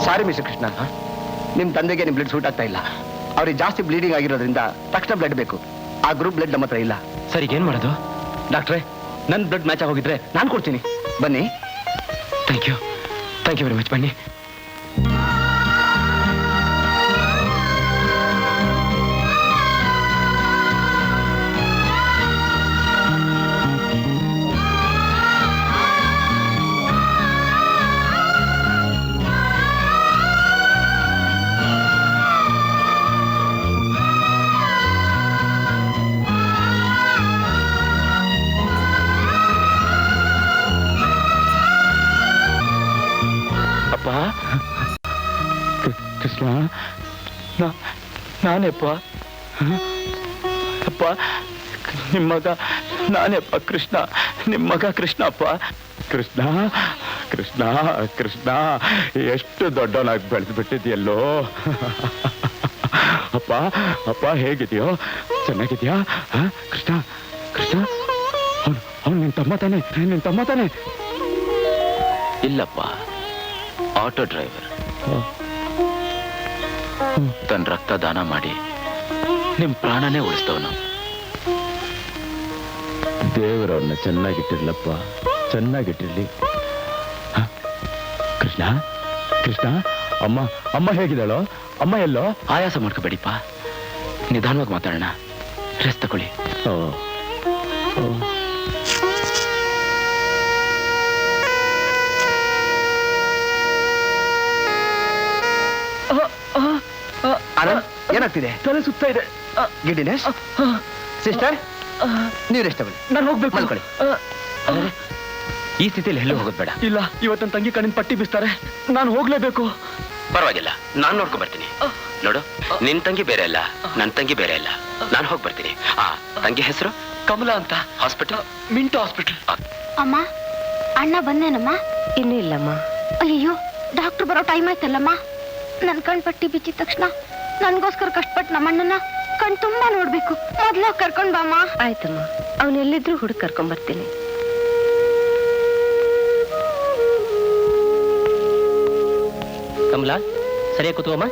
ಸಾರಿ mister Krishna, ನಿಮ್ಮ ತಂದೆಗೆ ನಿಮ್ಮ ಬ್ಲಡ್ ಸೂಟ್ ಆಗ್ತಾ ಇಲ್ಲ. ಅವ್ರಿಗೆ ಜಾಸ್ತಿ ಬ್ಲೀಡಿಂಗ್ ಆಗಿರೋದ್ರಿಂದ ತಕ್ಷಣ ಬ್ಲಡ್ ಬೇಕು. ಆ ಗ್ರೂಪ್ ಬ್ಲಡ್ ನಮ್ಮ ಹತ್ರ ಇಲ್ಲ. ಸರ್ ಈಗ ಏನ್ ಮಾಡೋದು? ಡಾಕ್ಟ್ರೇ, ನನ್ನ ಬ್ಲಡ್ ಮ್ಯಾಚ್ ಆಗೋಗಿದ್ರೆ ನಾನು ಕೊಡ್ತೀನಿ. ಬನ್ನಿ. Thank you very much. ಬನ್ನಿ. ಕೃಷ್ಣ, ನಾನೇಪ್ಪ ಅಪ್ಪ, ನಿಮ್ಮ ಮಗ ನಾನೇಪ್ಪ. ಕೃಷ್ಣ, ನಿಮ್ಮ ಮಗ ಕೃಷ್ಣಪ್ಪ. ಕೃಷ್ಣ ಕೃಷ್ಣ ಕೃಷ್ಣ, ಎಷ್ಟು ದೊಡ್ಡವನಾಗಿ ಬೆಳೆದು ಬಿಟ್ಟಿದ್ಯಲ್ಲೋ. ಅಪ್ಪ ಅಪ್ಪ, ಹೇಗಿದೆಯೋ? ಚೆನ್ನಾಗಿದ್ಯಾ? ಕೃಷ್ಣ ಕೃಷ್ಣ, ಅವನು ನಿನ್ನ ತಮ್ಮ ತಾನೆ? ಇಲ್ಲಪ್ಪ, ಆಟೋ ಡ್ರೈವರ್. ತನ್ನ ರಕ್ತ ದಾನ ಮಾಡಿ ನಿಮ್ ಪ್ರಾಣನೇ ಉಳಿಸ್ತವನು. ದೇವರವ್ರನ್ನ ಚೆನ್ನಾಗಿಟ್ಟಿರ್ಲಪ್ಪ, ಚೆನ್ನಾಗಿಟ್ಟಿರ್ಲಿ. ಕೃಷ್ಣ ಕೃಷ್ಣ, ಅಮ್ಮ ಹೇಗಿದ್ದಾಳೋ? ಅಮ್ಮ ಎಲ್ಲೋ? ಆಯಾಸ ಮಾಡ್ಕೋಬೇಡಿಪ್ಪ, ನಿಧಾನವಾಗಿ ಮಾತಾಡೋಣ. ರೆಸ್ಟ್ ತಗೊಳ್ಳಿ. ಏನಾಗ್ತಿದೆ? ತಲೆ ಸುತ್ತಾ ಇದೆ. ಗಿಡಿನೇಶ್, ಸಿಸ್ಟರ್, ನೀವು ರೆಸ್ಟ್ ತಗೊಳ್ಳಿ. ನಾನು ಹೋಗ್ಬೇಕು. ಮಲ್ಕೊಳ್ಳಿ. ಈ ಸ್ಥಿತಿಯಲ್ಲಿ ಎಲ್ಲೂ ಹೋಗೋದು ಬೇಡ. ಇಲ್ಲ, ಇವತ್ತು ನನ್ನ ತಂಗಿ ಕಣ್ಣಿನ ಪಟ್ಟಿ ಬಿಸ್ತಾರೆ. ನಾನು ಹೋಗ್ಲೇಬೇಕು. ಪರವಾಗಿಲ್ಲ, ನಾನು ನೋಡ್ಕೊಂಡ್ ಬರ್ತೀನಿ. ನೋಡು, ನಿನ್ ತಂಗಿ ಬೇರೆ ಅಲ್ಲ, ನನ್ನ ತಂಗಿ ಬೇರೆ ಅಲ್ಲ. ನಾನು ಹೋಗಿ ಬರ್ತೀನಿ. ತಂಗಿ ಹೆಸರು ಕಮಲಾ ಅಂತ. ಹಾಸ್ಪಿಟಲ್? Minto hospital. ಅಮ್ಮ, ಅಣ್ಣ ಬಂದೇನಮ್ಮ? ಇನ್ನೂ ಇಲ್ಲಮ್ಮ. ಅಯ್ಯೋ, ಡಾಕ್ಟರ್ ಬರೋ ಟೈಮ್ ಆಯ್ತಲ್ಲಮ್ಮ. ನನ್ ಕಣ್ ಪಟ್ಟಿ ಬಿಚ್ಚಿದ ತಕ್ಷಣ ನನ್ಗೋಸ್ಕರ ಕಷ್ಟಪಟ್ಟು ನಮ್ಮಣ್ಣನ ಕಣ್ ತುಂಬಾ ನೋಡ್ಬೇಕು. ಮೊದ್ಲು ಕರ್ಕೊಂಡ್ ಬಾಮ್ಮ. ಆಯ್ತಮ್ಮ, ಅವನೆಲ್ಲಿದ್ರು ಹುಡುಕ್ ಕರ್ಕೊಂಡ್ ಬರ್ತೀನಿ. ಕಮಲಾ, ಸರಿಯಾಗಿ ಕೂತ್ಕೋಮ್ಮ.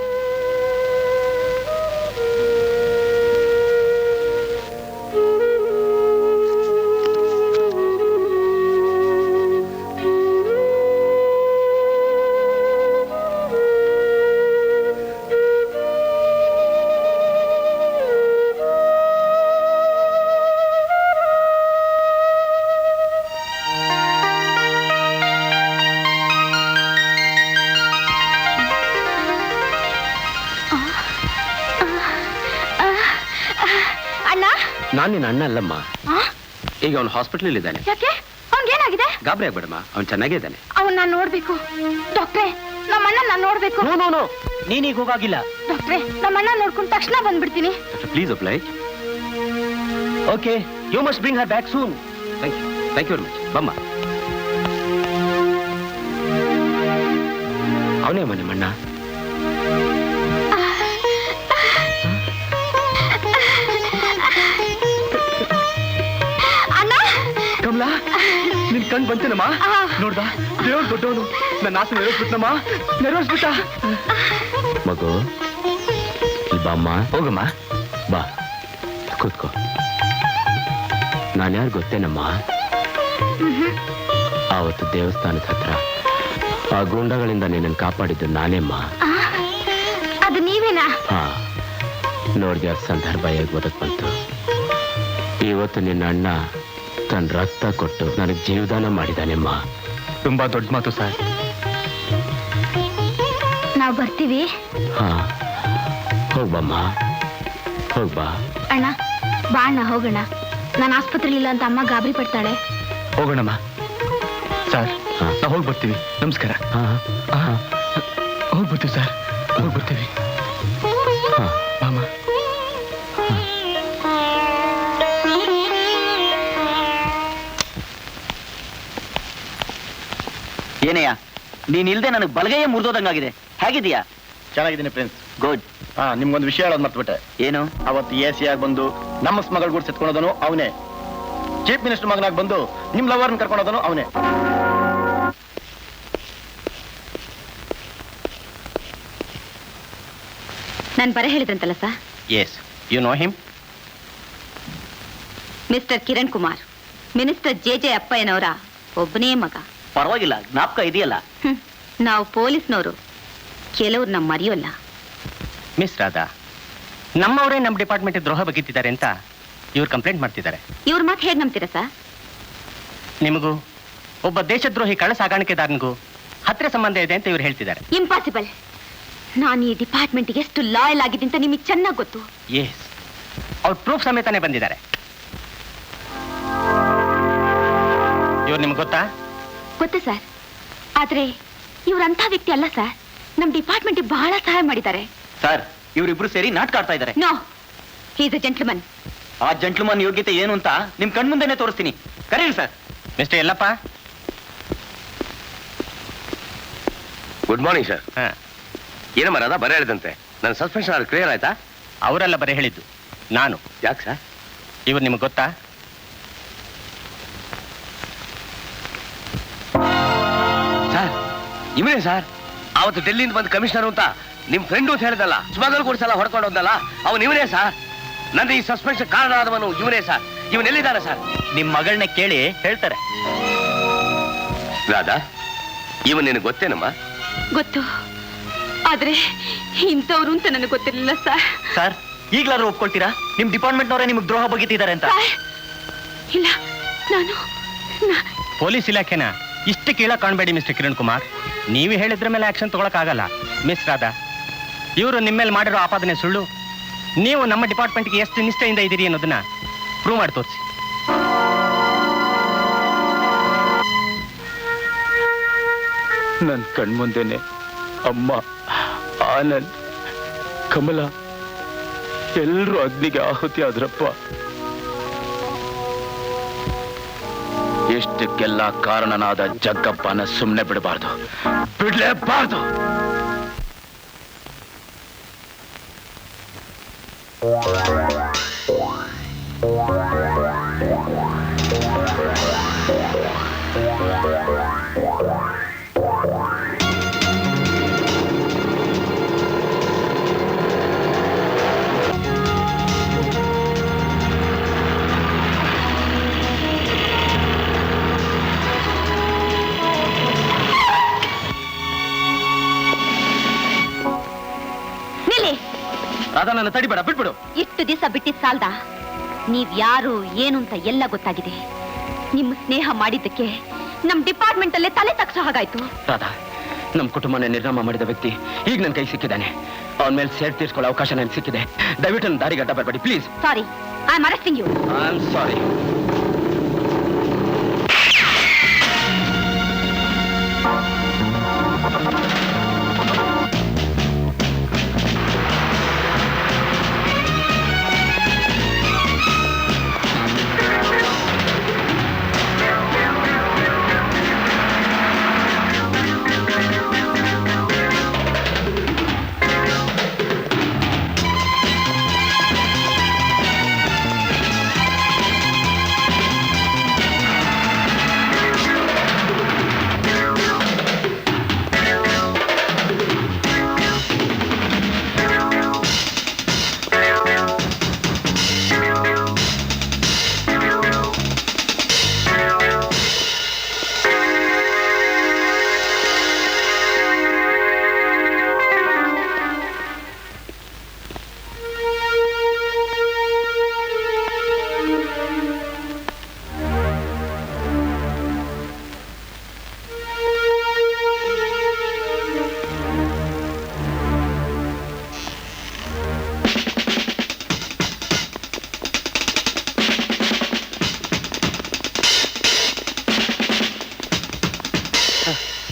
ನಾನು ನಿನ್ನ ಅಣ್ಣ ಅಲ್ಲಮ್ಮ. ಈಗ ಅವನು ಹಾಸ್ಪಿಟಲ್ ಇದ್ದಾನೆ. ಯಾಕೆ? ಅವ್ನಿಗೇನಾಗಿದೆ? ಗಾಬರಿ ಆಗ್ಬೇಡಮ್ಮ, ಅವ್ನು ಚೆನ್ನಾಗೇ ಇದ್ದಾನೆ. ಅವನ್ ನಾನು ನೋಡ್ಬೇಕು ಡಾಕ್ಟ್ರೇ. ನಮ್ಮಣ್ಣ ನಾನು ನೋಡ್ಬೇಕು. ನೋ, ನೀನೀಗ ಹೋಗಾಗಿಲ್ಲ ಡಾಕ್ಟ್ರೇ. ನಮ್ಮಣ್ಣ ನೋಡ್ಕೊಂಡ ತಕ್ಷಣ ಬಂದ್ಬಿಡ್ತೀನಿ. Please apologies. Okay, you must bring her back soon. Thank you very much. ಬಮ್ಮ. ಅವನೇ ನಿಮ್ಮಣ್ಣ. ಕಮಲಾ, ನಿನ್ ಕಣ್ ಬಂತೇನಮ್ಮ? ನೋಡ್ದ, ದೇವ್ರ ದೊಡ್ಡವನು. ನನ್ನ ಆಸೆ ನೆರವೇರಿಸ್ಬಿಟ್ಟ. ಮಗು, ಬಾಮ್ಮ. ಹೋಗಮ್ಮ, ಬಾ ಕೂತ್ಕೋ. ನಾನ್ಯಾರು ಗೊತ್ತೇನಮ್ಮ? ಆವತ್ತು ದೇವಸ್ಥಾನದ ಹತ್ರ ಆ ಗೂಂಡಗಳಿಂದ ನಿನ್ನನ್ನು ಕಾಪಾಡಿದ್ದು ನಾನೇಮ್ಮ. ಅದು ನೀವೇನಾ? ಹಾ, ನೋಡ್ದೆ, ಆ ಸಂದರ್ಭ ಹೇಗೆ ಬದುಕ್ ಬಂತು. ಇವತ್ತು ನಿನ್ನ ಅಣ್ಣ ತನ್ನ ರಕ್ತ ಕೊಟ್ಟು ನನಗೆ ಜೀವದಾನ ಮಾಡಿದಾನೆಮ್ಮ. ತುಂಬಾ ದೊಡ್ಡ ಮಾತು ಸರ್. ನಾವು ಬರ್ತೀವಿ. ಹಾ, ಹೋಗ್ಬಮ್ಮ, ಹೋಗ್ಬಾ. ಅಣ್ಣ ಬಾ ಅಣ್ಣ, ಹೋಗೋಣ. ನಾನು ಆಸ್ಪತ್ರೆಲಿ ಇಲ್ಲ ಅಂತ ಅಮ್ಮ ಗಾಬರಿ ಪಡ್ತಾಳೆ. ಹೋಗೋಣಮ್ಮ. ಸರ್, ನಾವು ಹೋಗಿ ಬರ್ತೀವಿ. ನಮಸ್ಕಾರ. ಹೋಗಿ ಬರ್ತೀವಿ ಸರ್, ಹೋಗಿ ಬರ್ತೀವಿ. ಬಾಮ. ಏನಯ್ಯ, ನೀನಿಲ್ದೆ ನನಗೆ ಬಲಗೈಯೇ ಮುರಿದೋದಂಗಾಗಿದೆ. ಹೇಗಿದೆಯಾ? ಚೆನ್ನಾಗಿದ್ದೀನಿ ಪ್ರಿನ್ಸ್. ಗುಡ್. ನಿಮ್ಗೊಂದು ವಿಷಯ ಹೇಳೋದು ಮರ್ತ್ಬಿಟ್ಟೆ. ಏನು? ಅವತ್ತು AC ಆಗಿ ಬಂದು ನಮ್ಮ ಸ್ಮಗಳ ಗೂಡ್ಸ್ ಎತ್ಕೊಂಡೋದನು ಅವನೇ. ಚೀಫ್ ಮಿನಿಸ್ಟರ್ ಮಗನಾಗಿ ಬಂದು ನಿಮ್ ಲವರ್ನ ಕರ್ಕೊಂಡೋದನು ಅವನೇ. ನಾನು ಬರ ಹೇಳಿದ್ರಂತಲ್ಲ sir. Yes, you know him. Mister Kiran Kumar, minister J ಅಪ್ಪಯ್ಯನವರ ಒಬ್ಬನೇ ಮಗ. ಪರವಾಗಿಲ್ಲ, ಜ್ಞಾಪಕ ಇದೆಯಲ್ಲ. ನಾವು ಪೊಲೀಸ್ನವರು ಕೆಲವ್ರನ್ನ ಮರೆಯೋಲ್ಲ. ಮಿಸ್ ರಾಧಾ, ನಮ್ಮವರೇ ನಮ್ಮ ಡಿಪಾರ್ಟ್ಮೆಂಟ್ ದ್ರೋಹ ಬಗೆತಿದ್ದಾರೆ ಅಂತ ಇವ್ರು ಕಂಪ್ಲೇಂಟ್ ಮಾಡ್ತಿದ್ದಾರೆ. ಇವ್ರ ಮಾತು ಹೇಗೆ ನಂಬ್ತೀರಾ ಸರ್? ನಿಮಗೂ ಒಬ್ಬ ದೇಶದ್ರೋಹಿ ಕಳ್ಳ ಸಾಗಾಣಿಕೆದಾರನಿಗೂ ಹತ್ತಿರ ಸಂಬಂಧ ಇದೆ ಅಂತ ಇವ್ರು ಹೇಳ್ತಿದ್ದಾರೆ. ಇಂಪಾಸಿಬಲ್. ನಾನು ಈ ಡಿಪಾರ್ಟ್ಮೆಂಟ್ಗೆ ಎಷ್ಟು ಲಾಯಲ್ ಆಗಿದ್ದೀನಿ ಅಂತ ನಿಮಗೆ ಚೆನ್ನಾಗಿ ಗೊತ್ತು. ಎಸ್, ಅವ್ರು ಪ್ರೂಫ್ ಸಮೇತನೇ ಬಂದಿದ್ದಾರೆ. ಇವ್ರು ನಿಮ್ಗೆ ಗೊತ್ತಾ? ಗೊತ್ತು ಸರ್, ಆದ್ರೆ ಇವ್ರಂಥ ವ್ಯಕ್ತಿ ಅಲ್ಲ ಸರ್. ನಮ್ಮ ಡಿಪಾರ್ಟ್ಮೆಂಟ್ಗೆ ಬಹಳ ಸಹಾಯ ಮಾಡಿದ್ದಾರೆ. ಸರ್, ಇವರಿಬ್ರು ಸೇರಿ ನಾಟಕ ಆಡ್ತಾ ಇದ್ದಾರೆ. No, he is a gentleman. ಆ ಜೆಂಟ್ಲ್ಮನ್ ಯೋಗ್ಯತೆ ಏನು ಅಂತ ನಿಮ್ ಕಣ್ಮುಂದೆನೆ ತೋರಿಸ್ತೀನಿ. ಕರೀರಿ sir. Mister Yellappa. Good morning sir. ಹಾಂ, ಏನಮ್ಮ ರಾಧಾ ಬರ ಹೇಳಿದಂತೆ ನನ್ನ ಸಸ್ಪೆನ್ಷನ್ ಅದು ಕ್ಲಿಯರ್ ಆಯ್ತಾ? ಅವರೆಲ್ಲ ಬರೀ ಹೇಳಿದ್ದು. ನಾನು ಯಾಕೆ ಸರ್? ಇವ್ರು ನಿಮಗೆ ಗೊತ್ತಾ? ಸರ್ ಇವನೇ ಸರ್, ಅವತ್ತು ಡೆಲ್ಲಿಯಿಂದ ಬಂದ ಕಮಿಷನರ್ ಅಂತ ನಿಮ್ ಫ್ರೆಂಡು ಅಂತ ಹೇಳಿದಲ್ಲ, ಸ್ಮಗಲ್ ಗುಡ್ಸಲ್ಲ ಹೊಡ್ಕೊಂಡು ಹೋದಲ್ಲ, ಅವನು ಇವನೇ ಸರ್. ನನ್ನ ಈ ಸಸ್ಪೆನ್ಷನ್ ಕಾರಣ ಆದವನು ಇವನೇ ಸರ್. ಇವನೆಲ್ಲಿದ್ದಾನೆ ಸರ್? ನಿಮ್ ಮಗಳನ್ನ ಕೇಳಿ ಹೇಳ್ತಾರೆ. ರಾಧಾ, ಇವನ್ ನಿನಗೆ ಗೊತ್ತೇನಮ್ಮ? ಗೊತ್ತು, ಆದ್ರೆ ಇಂಥವ್ರು ಅಂತ ನನಗೆ ಗೊತ್ತಿರಲಿಲ್ಲ ಸರ್. ಸರ್, ಈಗ್ಲಾದ್ರೂ ಒಪ್ಕೊಳ್ತೀರಾ ನಿಮ್ ಡಿಪಾರ್ಟ್ಮೆಂಟ್ನವರೇ ನಿಮ್ಗೆ ದ್ರೋಹ ಬಗೆತಿದ್ದಾರೆ ಅಂತ? ಇಲ್ಲ, ನಾನು ಪೊಲೀಸ್ ಇಲಾಖೆನ ಇಷ್ಟು ಕೀಳ ಕಾಣಬೇಡಿ ಮಿಸ್ಟರ್ ಕಿರಣ್ ಕುಮಾರ್. ನೀವೇ ಹೇಳಿದ್ರ ಮೇಲೆ ಆಕ್ಷನ್ ತಗೊಳಕ್ಕಾಗಲ್ಲ. ಮಿಸ್ ರಾಧಾ, ಇವರು ನಿಮ್ಮ ಮೇಲೆ ಮಾಡಿರೋ ಆಪಾದನೆ ಸುಳ್ಳು. ನೀವು ನಮ್ಮ ಡಿಪಾರ್ಟ್ಮೆಂಟ್ಗೆ ಎಷ್ಟು ನಿಷ್ಠೆಯಿಂದ ಇದ್ದೀರಿ ಅನ್ನೋದನ್ನ ಪ್ರೂವ್ ಮಾಡಿ ತೋರಿಸಿ. ನನ್ನ ಕಣ್ಮುಂದೆನೆ ಅಮ್ಮ, ಆನಂದ್, ಕಮಲ ಎಲ್ಲರೂ ಅಗ್ನಿಗೆ ಆಹುತಿ ಆದ್ರಪ್ಪ. ಎಷ್ಟಕ್ಕೆಲ್ಲ ಕಾರಣನಾದ ಜಗ್ಗಪ್ಪನ ಸುಮ್ಮನೆ ಬಿಡಬಾರ್ದು, ಬಿಡ್ಲೇಬಾರ್ದು. ರಾಧಾ, ನನ್ನ ತಡಿಬೇಡ, ಬಿಟ್ಬಿಡು. ಇಷ್ಟು ದಿವಸ ಬಿಟ್ಟಿದ್ ಸಾಲ್ದ? ನೀವ್ ಯಾರು ಏನು ಅಂತ ಎಲ್ಲ ಗೊತ್ತಾಗಿದೆ. ನಿಮ್ಮ ಸ್ನೇಹ ಮಾಡಿದ್ದಕ್ಕೆ ನಮ್ ಡಿಪಾರ್ಟ್ಮೆಂಟ್ ಅಲ್ಲೇ ತಲೆ ತಗ್ಸೋ ಹಾಗಾಯ್ತು. ರಾಧಾ, ನಮ್ಮ ಕುಟುಂಬನೇ ನಿರ್ನಾಮ ಮಾಡಿದ ವ್ಯಕ್ತಿ ಈಗ ನನ್ನ ಕೈ ಸಿಕ್ಕಿದ್ದಾನೆ. ಅವನ ಮೇಲೆ ಸೇಡ್ ತೀರ್ಸ್ಕೊಳ್ಳೋ ಅವಕಾಶ ನನಗೆ ಸಿಕ್ಕಿದೆ. ದಯವಿಟ್ಟು ನನ್ನ ದಾರಿಗೆ ಅಡ್ಡ ಬರಬೇಡಿ please. Sorry, I am arresting you. I am sorry.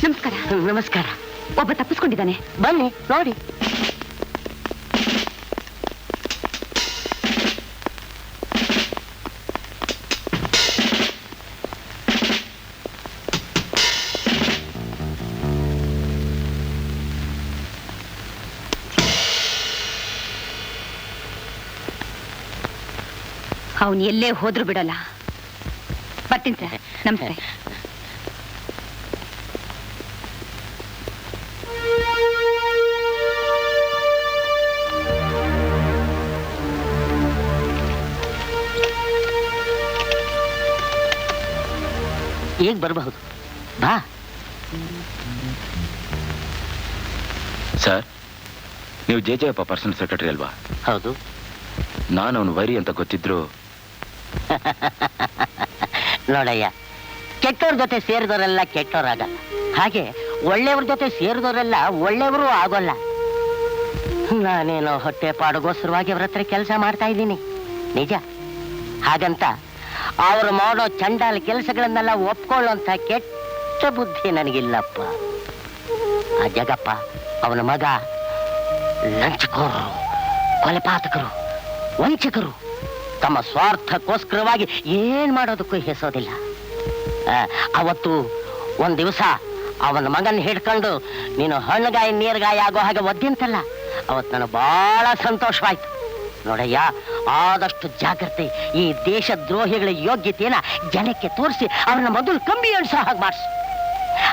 ನಮಸ್ಕಾರ. ನಮಸ್ಕಾರ. ಒಬ್ಬ ತಪ್ಪಿಸ್ಕೊಂಡಿದ್ದಾನೆ, ಬನ್ನಿ ನೋಡಿ. ಅವನು ಎಲ್ಲೇ ಹೋದ್ರು ಬಿಡಲ್ಲ. ಬರ್ತೀನಿ ಸರ್. ನಮಸ್ತೆ. ಈಗ ಬರಬಹುದು. ಬಾ. ಸರ್, ನೀವು ಜೆಜೆಯಪ್ಪ ಪರ್ಸನಲ್ ಸೆಕ್ರೆಟರಿ ಅಲ್ವಾ? ಹೌದು. ನಾನು ಅವನು ವೈರಿ ಅಂತ ಗೊತ್ತಿದ್ರು ನೋಡಯ್ಯ, ಕೆಟ್ಟವ್ರ ಜೊತೆ ಸೇರಿದವರೆಲ್ಲ ಕೆಟ್ಟವರಾಗಲ್ಲ, ಹಾಗೆ ಒಳ್ಳೆಯವ್ರ ಜೊತೆ ಸೇರಿದವರೆಲ್ಲ ಒಳ್ಳೆಯವರು ಆಗೋಲ್ಲ. ನಾನೇನೋ ಹೊಟ್ಟೆ ಪಾಡುಗೋಸ್ಕರವಾಗಿ ಅವ್ರ ಹತ್ರ ಕೆಲಸ ಮಾಡ್ತಾ ಇದ್ದೀನಿ, ನಿಜ. ಹಾಗಂತ ಅವರು ಮಾಡೋ ಚಂಡಾಲ ಕೆಲಸಗಳನ್ನೆಲ್ಲ ಒಪ್ಕೊಳ್ಳುವಂತ ಕೆಟ್ಟ ಬುದ್ಧಿ ನನಗಿಲ್ಲಪ್ಪ. ಆ ಜಗಪ್ಪ, ಅವನ ಮಗ ಲಂಚಕೋರರು, ಕೊಲೆಪಾತಕರು, ವಂಚಕರು. ತಮ್ಮ ಸ್ವಾರ್ಥಕ್ಕೋಸ್ಕರವಾಗಿ ಏನ್ ಮಾಡೋದಕ್ಕೂ ಹೆಸೋದಿಲ್ಲ. ಅವತ್ತು ಒಂದ್ ದಿವಸ ಅವನ ಮಗನ್ ಹಿಡ್ಕೊಂಡು ನೀನು ಹಣ್ಣುಗಾಯಿ ನೀರ್ಗಾಯಿ ಆಗೋ ಹಾಗೆ ಒದ್ದಿಂತಲ್ಲ, ಅವತ್ತು ನನಗೆ ಬಹಳ ಸಂತೋಷವಾಯ್ತು. ನೋಡಯ್ಯ, ಆದಷ್ಟು ಜಾಗ್ರತೆ. ಈ ದೇಶ ದ್ರೋಹಿಗಳ ಯೋಗ್ಯತೆಯನ್ನ ಜನಕ್ಕೆ ತೋರಿಸಿ ಅವ್ರನ್ನ ಮೊದಲು ಕಂಬಿ ಎಣ್ಸೋ ಹಾಗೆ ಮಾಡಿಸು.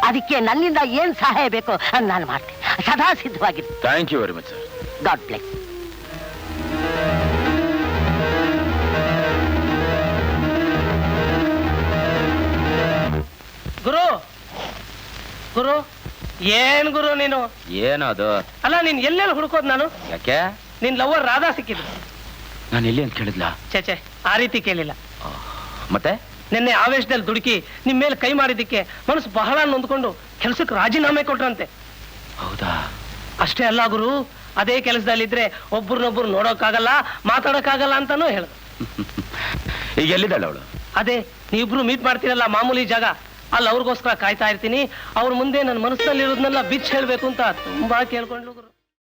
ಅದಕ್ಕೆ ನನ್ನಿಂದ ಏನ್ ಸಹಾಯ ಬೇಕೋ ಅಂತ ನಾನು ಮಾಡ್ತೀನಿ. ಸದಾ ಸಿದ್ಧವಾಗಿರ್ತೀನಿ. Thank you very much sir. God bless. ಗುರು ಗುರು, ಏನ್ ಗುರು ನೀನು? ಏನದು? ಅಲ್ಲ, ನೀನ್ ಎಲ್ಲೆಲ್ಲ ಹುಡುಕೋದ್ ನಾನು? ಯಾಕೆ? ನಿನ್ ಲವರ್ ರಾಧಾ ಸಿಕ್ಕಿದ್ರು. ನಾನು ಎಲ್ಲಿ ಅಂತ ಕೇಳಿದ್ಲ? ಚೇಚೆ, ಆ ರೀತಿ ಕೇಳಿಲ್ಲ. ಮತ್ತೆ ನಿನ್ನೆ ಆವೇಶದಲ್ಲಿ ದುಡುಕಿ ನಿಮ್ ಮೇಲೆ ಕೈ ಮಾಡಿದ್ದಕ್ಕೆ ಮನಸ್ಸು ಬಹಳ ನೊಂದ್ಕೊಂಡು ಕೆಲಸಕ್ಕೆ ರಾಜೀನಾಮೆ ಕೊಟ್ರಂತೆ. ಹೌದಾ? ಅಷ್ಟೇ ಅಲ್ಲ ಗುರು, ಅದೇ ಕೆಲಸದಲ್ಲಿದ್ರೆ ಒಬ್ರನ್ನೊಬ್ರು ನೋಡೋಕ್ಕಾಗಲ್ಲ, ಮಾತಾಡೋಕ್ಕಾಗಲ್ಲ ಅಂತಾನೂ ಹೇಳ. ಈಗ ಎಲ್ಲಿದ್ದಾಳೆ ಅವಳು? ಅದೇ ನೀವಿಬ್ರು ಮೀಟ್ ಮಾಡ್ತೀರಲ್ಲ ಮಾಮೂಲಿ ಜಾಗ, ಅಲ್ಲಿ ಅವ್ರಿಗೋಸ್ಕರ ಕಾಯ್ತಾ ಇರ್ತೀನಿ. ಅವ್ರ ಮುಂದೆ ನನ್ನ ಮನಸ್ಸಿನಲ್ಲಿರೋದನ್ನೆಲ್ಲ ಬಿಚ್ಚಿ ಹೇಳ್ಬೇಕು ಅಂತ ತುಂಬಾ ಕೇಳ್ಕೊಂಡ್ಲು ಗುರು.